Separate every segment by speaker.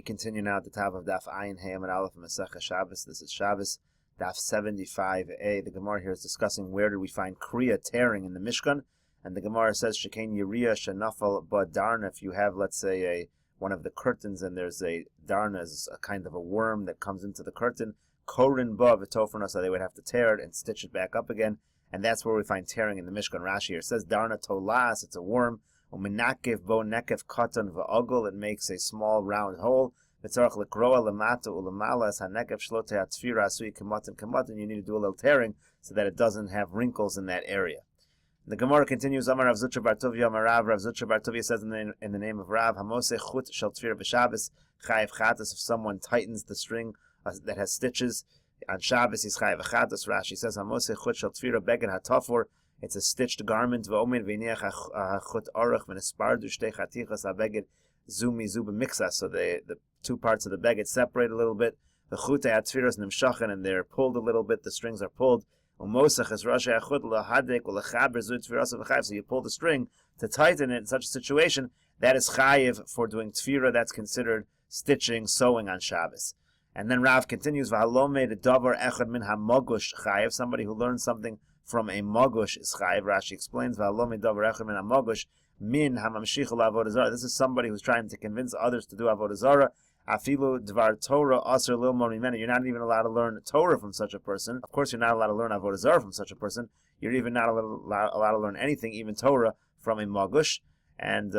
Speaker 1: continue now at the top of Daf Ayin Hey Amud Aleph Meseches Shabbos. This is Shabbos Daf 75a. The Gemara here is discussing where do we find Kriya tearing in the Mishkan, and the Gemara says Shekain Yiriya Shenafal Ba Darna. If you have, let's say, one of the curtains and there's a darna, is a kind of a worm that comes into the curtain, Korin Ba V'Tofrana, so they would have to tear it and stitch it back up again, and that's where we find tearing in the Mishkan. Rashi here says Darna Tolas, it's a worm. Uminakev bo nekev katan v'ogel, it makes a small round hole. V'tzarach lekroa lemata ulemala as hanekev shlote hatzfira asui kamatin kamatin. You need to do a little tearing so that it doesn't have wrinkles in that area. The Gemara continues. Amar Rav Zutra Bar Tovia Amar Rav. Rav Zutra Bar Tovia says in the name of Rav, Hamose chut shel tfira b'Shabbos chayiv chatas. If someone tightens the string that has stitches on Shabbos, he's chayiv chatas. Rashi says Hamose chut shel tfira beged hatafor. It's a stitched garment. So the two parts of the beged separate a little bit. And they're pulled a little bit. The strings are pulled. So you pull the string to tighten it in such a situation. That is chayiv for doing tfira. That's considered stitching, sewing on Shabbos. And then Rav continues, somebody who learns something from a magush is chayiv. Rashi explains, this is somebody who's trying to convince others to do avodah zarah. Afilu dvar Torah aser lil morimenu. You're not even allowed to learn Torah from such a person. Of course, you're not allowed to learn avodah zarah from such a person. You're even not allowed to learn anything, even Torah, from a magush. And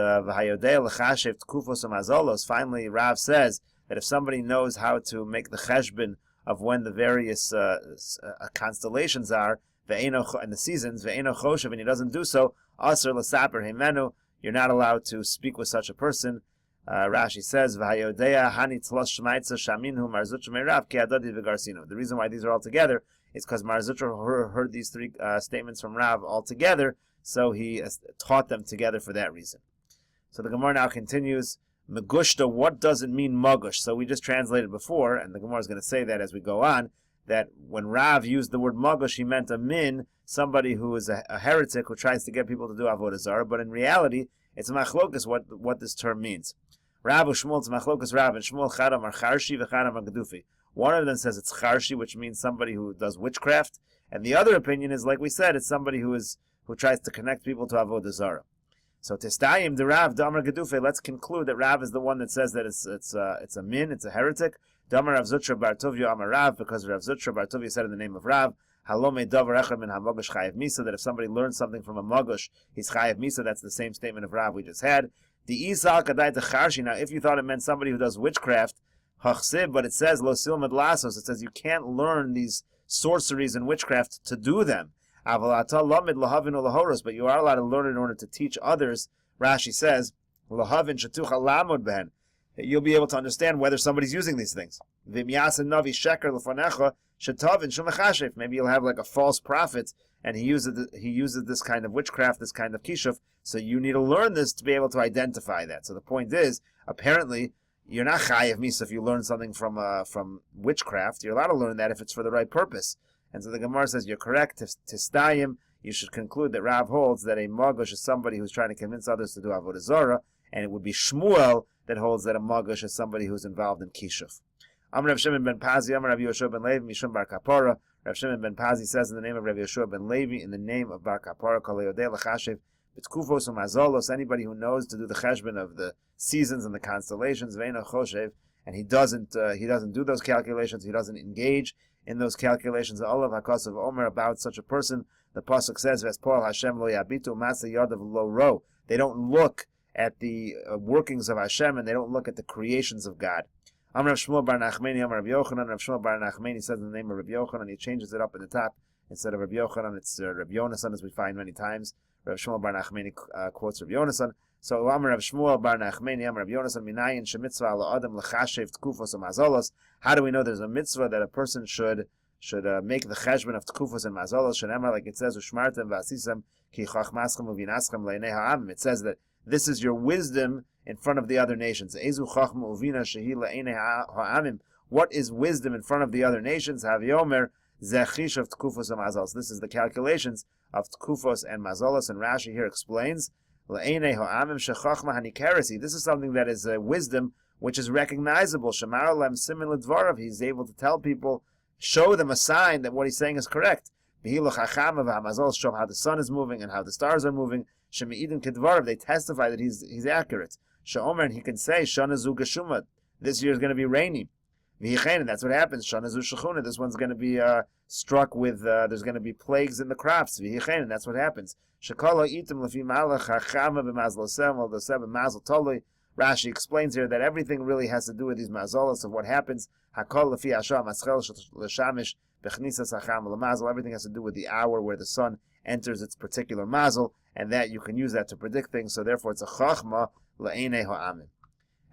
Speaker 1: finally, Rav says that if somebody knows how to make the cheshbon of when the various constellations are, and the seasons, and he doesn't do so, aser l'saper himenu, you're not allowed to speak with such a person. Rashi says, the reason why these are all together is because Mar Zutra heard these three statements from Rav all together, so he taught them together for that reason. So the Gemara now continues, Megushta, what does it mean magush? So we just translated before, and the Gemara is going to say that as we go on, that when Rav used the word magush, he meant a min, somebody who is a heretic who tries to get people to do avodah zarah, but in reality, it's machlokas what this term means. Rav Shmuel, it's machlokas Rav, and Shmuel chadam are charshi v'chadam are gedufi. One of them says it's charshi, which means somebody who does witchcraft, and the other opinion is, like we said, it's somebody who tries to connect people to avodah zarah. So testayim the Rav damar gedufi. Let's conclude that Rav is the one that says that it's a min, it's a heretic. Damar Rav Zutra Bar Tovia Amar Rav, because Rav Zutra Bar Tovia said in the name of Rav, Halome davar echad min hamagush chayiv misa, that if somebody learns something from a magush, he's chayiv misa. That's the same statement of Rav we just had. The Isal kadai techarshi. Now, if you thought it meant somebody who does witchcraft, hachsib, but it says lo silmad lasos. It says you can't learn these sorceries and witchcraft to do them. Avalata lamid lahavin ulahoros, but you are allowed to learn in order to teach others. Rashi says lahavin shatucha lamod ben. You'll be able to understand whether somebody's using these things. Maybe you'll have like a false prophet, and he uses this kind of witchcraft, this kind of kishuf, so you need to learn this to be able to identify that. So the point is, apparently, you're not chayiv misa if you learn something from witchcraft. You're allowed to learn that if it's for the right purpose. And so the Gemara says, you're correct, tistayim, you should conclude that Rav holds that a magush is somebody who's trying to convince others to do avodah zarah, and it would be Shmuel that holds that a magush is somebody who's involved in kishuf. Amar Rav Shimon ben Pazi, Amar Rav Yoshua ben Levi, Mishum bar Kapara. Rav Shimon ben Pazi says in the name of Rav Yoshua ben Levi, in the name of bar Kapara, Kol Yodei L'chashev B'tkufos u'mazolos, anybody who knows to do the cheshbon of the seasons and the constellations, Ve'eno Choshev, and he doesn't do those calculations, he doesn't engage in those calculations. Olav HaKosav Omer, about such a person, the pasuk says, V'espol Hashem lo yabitu masa yadav lo ro. They don't look at the workings of Hashem, and they don't look at the creations of God. Amar Rav Shmuel bar Nachmeni, Amar Rav Yochanan. Rav Shmuel bar Nachmeni says in the name of Rav Yochanan, he changes it up in the top. Instead of Rav Yochanan, it's Rav Yonasan, as we find many times. Rav Shmuel bar Nachmeni quotes Rav Yonasan. So Amar Rav Shmuel bar Nachmeni, Amar Rav Yonasan, Minayin shemitzvah ala adam l'chashev tkufos u'mazolos. How do we know there's a mitzvah that a person should make the cheshbon of tkufos and mazolos? Shenemar, like it says, ushmartem v'asisem ki chachmaschem uvinaschem le'nei ha'amim. It says that this is your wisdom in front of the other nations. Ezu chachma uvina shehi le'nei ha'amim. What is wisdom in front of the other nations? Haviomer zechish of tkufos and mazolos. This is the calculations of tkufos and mazolos. And Rashi here explains, le'nei ha'amim shechachma hanikarasi. This is something that is wisdom which is recognizable. Shamar lem simin ledvarav. He's able to tell people, show them a sign that what he's saying is correct. Behilu chachama v'hamazol, show how the sun is moving and how the stars are moving. Shemi'idin kedvarav, they testify that he's accurate. Sha'omer, and he can say, Shana zu geshuma, this year is going to be rainy. V'yichein, that's what happens. Shana zu shechuna, this one's going to be struck with, there's going to be plagues in the crops. V'yichein, that's what happens. Shekala itim lefi malach hachama b'mazlosem v'ldosem b'mazl toloi. Rashi explains here that everything really has to do with these mazolas of what happens. Hakol lefi hasham aschel l'shamish b'chnisas hacham l'mazl. Everything has to do with the hour where the sun enters its particular mazel, and that you can use that to predict things. So therefore, it's a chachma la'einei ha'amin.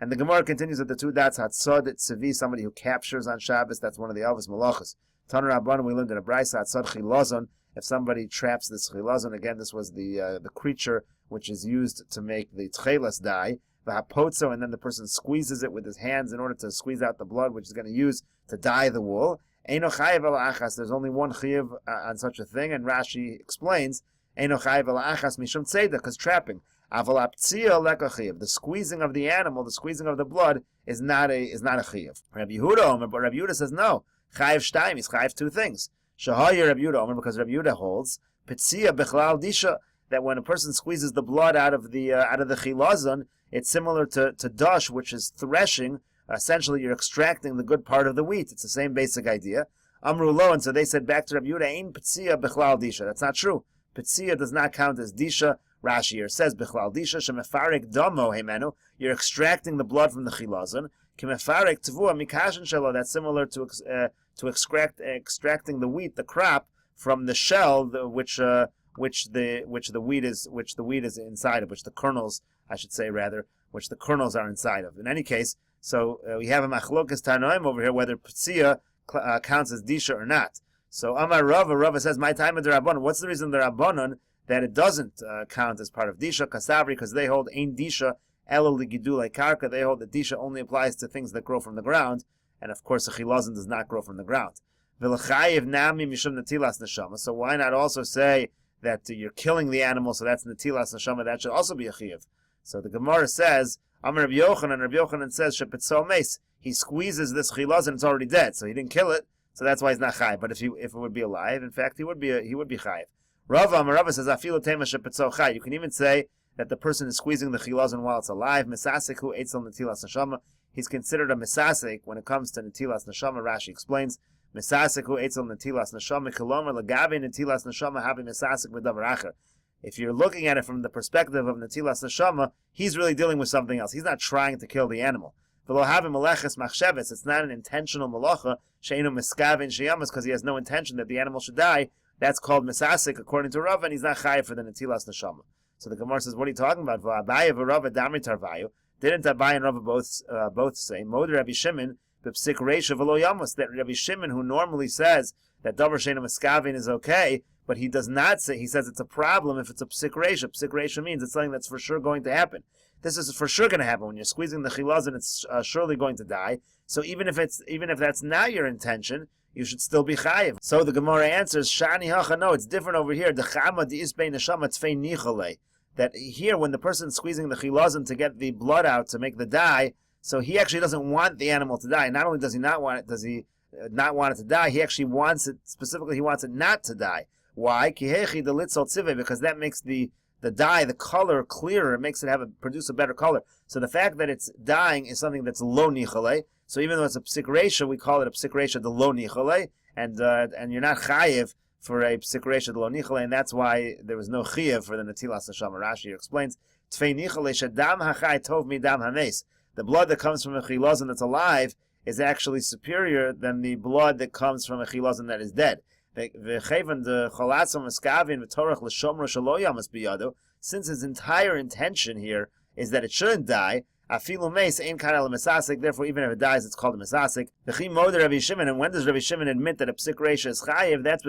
Speaker 1: And the Gemara continues with the two dots, Hatzod Tzivi, somebody who captures on Shabbos. That's one of the Elvis Malachas. Taner Rabbanan, we learned in a Brisa, Hatzod Chilazon, if somebody traps this Chilazon, again, this was the creature which is used to make the Tchelas die, V'hapotzo, and then the person squeezes it with his hands in order to squeeze out the blood, which is going to use to dye the wool. Eino chayev el achas, there's only one chayev on such a thing, and Rashi explains, Eino chayev el achas mishum tzeda, because trapping. The squeezing of the animal, the squeezing of the blood, is not a chiyuv. Rabbi Yehuda, but Rabbi Yehuda says no. Chayiv shtaim, he's chayiv two things. Shahaya Rabbi Yehuda, because Rabbi Yehuda holds pitzia bechlal disha, that when a person squeezes the blood out of the chilazon, it's similar to dash, which is threshing. Essentially, you're extracting the good part of the wheat. It's the same basic idea. Amru lo, and so they said back to Rabbi Yehuda, ein pitzia bechlal disha. That's not true. Pitzia does not count as disha. Rashi here says, "Bichlal disha shemefarek damo hemenu." You're extracting the blood from the chilazon. Kemefarek tvua mikashin shelo. That's similar to extracting the wheat, the crop, from the shell, which the wheat is inside of, which the kernels, I should say rather, which the kernels are inside of. In any case, so we have a machlokas tanoim over here whether pitzia counts as disha or not. So Amar Rava says, "My time of the Rabbanon." What's the reason the Rabbanon that it doesn't count as part of disha? Kasavri, because they hold ein disha elo ligidulei karka. They hold that disha only applies to things that grow from the ground, and of course a chilazon does not grow from the ground. V'lechayev nami mishum netilas neshama. So why not also say that you're killing the animal, so that's netilas neshama? That should also be a chiyuv. So the Gemara says, Amar Rabbi Yochanan says shepetzo meis. He squeezes this chilazon, it's already dead, so he didn't kill it, so that's why he's not chayiv. But if it would be alive, in fact, he would be chayiv. Rava says, Afilu tema shepetzo chay. You can even say that the person is squeezing the chilazon while it's alive. Mesasek hu eitzel netilas neshama. He's considered a mesasek when it comes to netilas neshama. Rashi explains, Mesasek hu eitzel netilas neshama kilomer legabe netilas neshama habi mesasek b'davar acher. If you're looking at it from the perspective of netilas neshama, he's really dealing with something else. He's not trying to kill the animal. V'lo havi meleches machsheves. It's not an intentional malacha she'enu miskavin sheyamas, because he has no intention that the animal should die. That's called mesasik according to Rava, and he's not chayiv for the netilas neshama. So the Gemara says, what are you talking about? V'abaye v'Rava damri tarvayu. Didn't Abaye and Rava both say Moder Rabbi Shimon b'psik reisha v'lo yamus, that Rabbi Shimon, who normally says that davar she'enu miskavin is okay, but he does not say, he says it's a problem if it's a psik reisha. Psik reisha means it's something that's for sure going to happen. This is for sure going to happen. When you're squeezing the chilazon, it's surely going to die. So even if that's not your intention, you should still be chayiv. So the Gemara answers, Shani hacha, no, it's different over here. Dechama di'isbei neshama tfei nichole. That here, when the person's squeezing the chilazon to get the blood out, to make the dye, so he actually doesn't want the animal to die. Not only does he not want it, to die, he actually wants it, specifically he wants it not to die. Why? Kihechi the litzol tzive, because that makes the dye, the color, clearer. It makes it produce a better color. So the fact that it's dying is something that's lo nichole. So even though it's a psik reisha, we call it a psik reisha de lo nichole, and you're not chayiv for a psik reisha de lo nichole, and that's why there was no chayiv for the netilas neshama. Rashi explains, tfei nichole shadam hachay tov midam hames. The blood that comes from a chilazon that's alive is actually superior than the blood that comes from a chilazon that is dead. Since his entire intention here is that it shouldn't die, therefore even if it dies, it's called a mesasik. And when does Rabbi Shimon admit that a psik reisha is chayiv? That's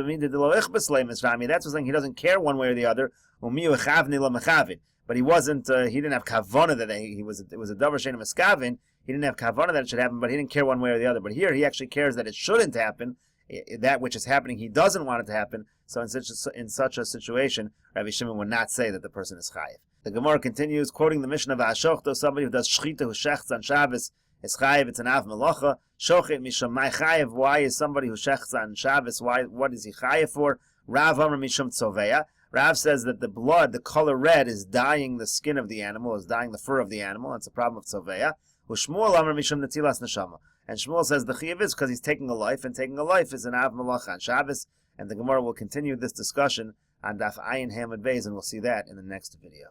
Speaker 1: that's saying he doesn't care one way or the other. But he didn't have kavana that it was a davar she'enu miskavin. He didn't have kavana that it should happen, but he didn't care one way or the other. But here he actually cares that it shouldn't happen. That which is happening, he doesn't want it to happen. So in such a situation, Rabbi Shimon would not say that the person is chayiv. The Gemara continues, quoting the Mishnah of Ashochto, somebody who does shchita, who shechts on Shabbos, It's chayiv, it's an av melacha. Shochet mishum mai chayiv. Why is somebody who shechts on Shabbos? What is he chayiv for? Rav Amar mishum tzoveya. Rav says that the blood, the color red, is dyeing the skin of the animal, is dyeing the fur of the animal. That's a problem of tzoveya. Ushmuel Amar mishum netilas neshama. And Shmuel says the chiyuv is because he's taking a life, and taking a life is an av melacha on Shabbos. And the Gemara will continue this discussion on Daf Ayin Hamad Beis, and we'll see that in the next video.